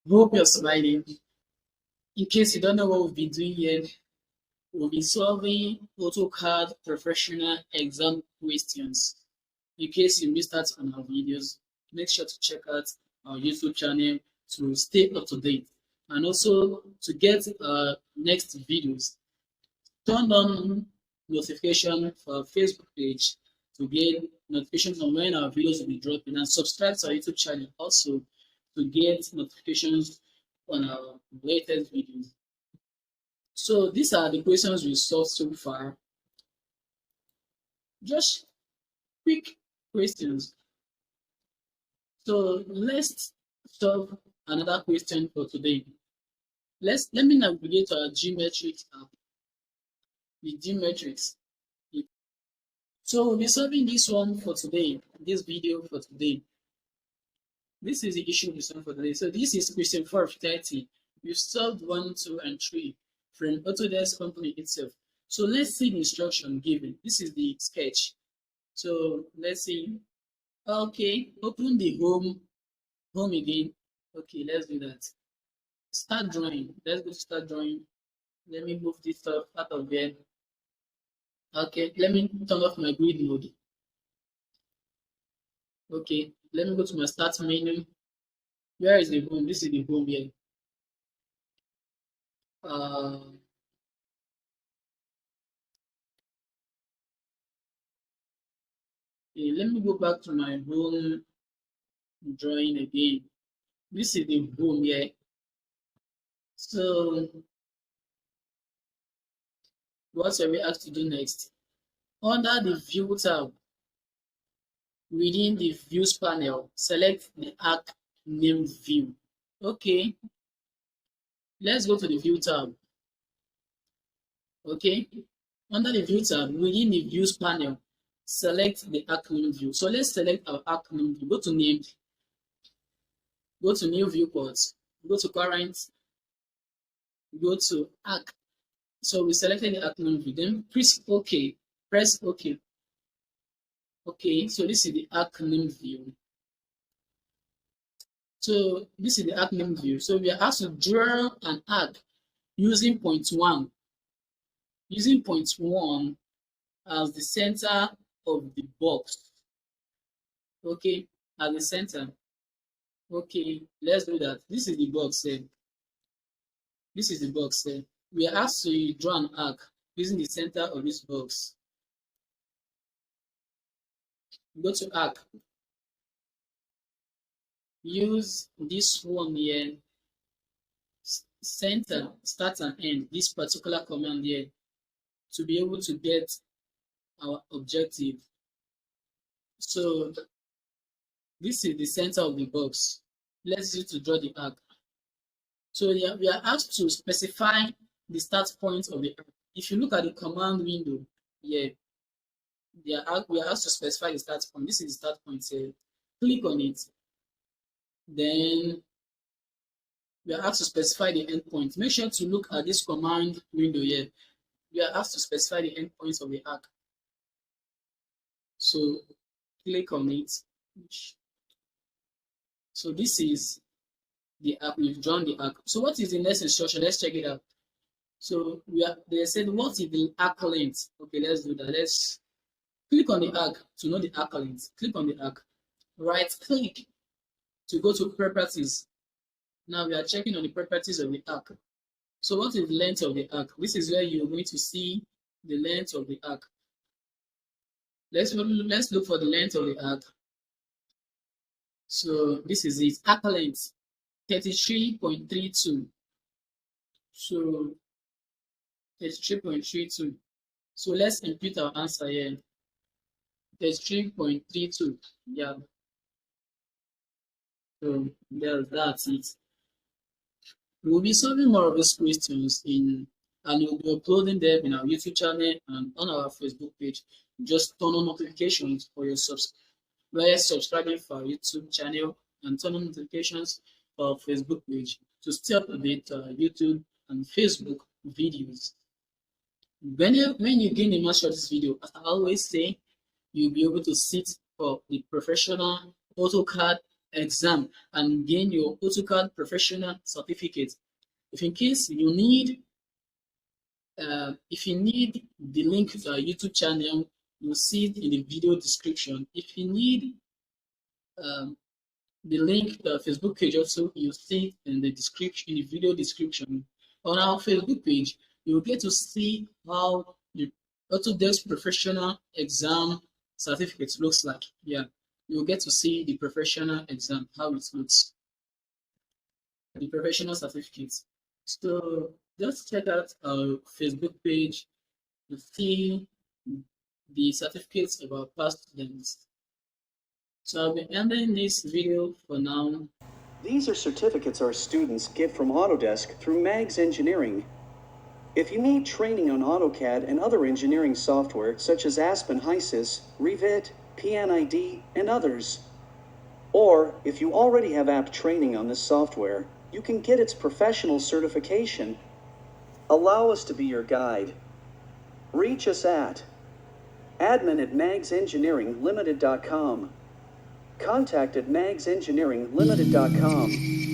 Hope you're smiling. In case you don't know what we've been doing here, we'll be solving AutoCAD professional exam questions. In case you missed out on our videos, make sure to check out our YouTube channel to stay up to date and also to get next videos. Turn on notification for our Facebook page to get notifications on when our videos will be dropping, and subscribe to our YouTube channel also to get notifications on our latest videos. So these are the questions we solved so far. Just quick questions. So let's solve another question for today. Let me navigate to our geometrics app. The geometrics. So we'll be solving this one for today, this video for today. This is the issue we solved for today. So this is question 4 of 30. We've solved 1, 2, and 3 from Autodesk company itself. So let's see the instruction given. This is the sketch. So let's see. Okay, open the home again. Okay, let's do that. Start drawing. Let's go to start drawing. Let me move this stuff out of there. Okay, let me turn off my grid mode. Okay, let me go to my start menu. Where is the home? This is the home here. Okay, let me go back to my home drawing again. This is the home here. So what are we asked to do next? Under the view tab, within the views panel, select the arc name view. Okay, let's go to the view tab. Okay, under the view tab, within the views panel, select the arc name view. So let's select our arc name view. Go to named, go to new viewport, go to current, go to arc. So we selected the arc name view, then press OK. Press OK. Okay, so this is the arc name view. So this is the arc name view. So we are asked to draw an arc using point 1. Using point 1 as the center of the box. Okay, as the center. Okay, let's do that. This is the box here. This is the box here. We are asked to draw an arc using the center of this box. Go to arc. Use this one here. Center, start and end, this particular command here, to be able to get our objective. So this is the center of the box. Let's use to draw the arc. So we are asked to specify the start point of the arc. If you look at the command window here, we are asked to specify the start point. This is the start point here. Click on it. Then we are asked to specify the endpoint. Make sure to look at this command window here. We are asked to specify the endpoints of the arc. So click on it. So this is the arc. We've drawn the arc. So what is the next instruction? Let's check it out. So they said, what is the arc length? Okay, let's do that. Let's click on the arc to know the arc length. Click on the arc. Right click to go to properties. Now we are checking on the properties of the arc. So what is the length of the arc? This is where you're going to see the length of the arc. Let's look for the length of the arc. So this is it. Arc length 33.32. So 33.32. So let's input our answer here. 33.32. Yeah. So that's it. We'll be solving more of these questions and we'll be uploading them in our YouTube channel and on our Facebook page. Just turn on notifications for your subscribing for our YouTube channel and turn on notifications for our Facebook page to stay up to date YouTube and Facebook videos. When you gain a master of this video, as I always say, you'll be able to sit for the professional AutoCAD exam and gain your AutoCAD professional certificate. If in case you need if you need the link to our YouTube channel, you'll see it in the video description. If you need um, the link to our Facebook page, also you'll see it in the description, in the video description. On our Facebook page, you'll get to see how the Autodesk professional exam certificate looks like. Yeah, you'll get to see the professional exam, how it looks, the professional certificates. So just check out our Facebook page to see the certificates of our past students. So I'll be ending this video for now. These are certificates our students get from Autodesk through MAGS Engineering. If you need training on AutoCAD and other engineering software such as Aspen HYSYS, Revit, PNID, and others, or if you already have apt training on this software, you can get its professional certification. Allow us to be your guide. Reach us at admin@magsengineeringlimited.com. Contact at magsengineeringlimited.com.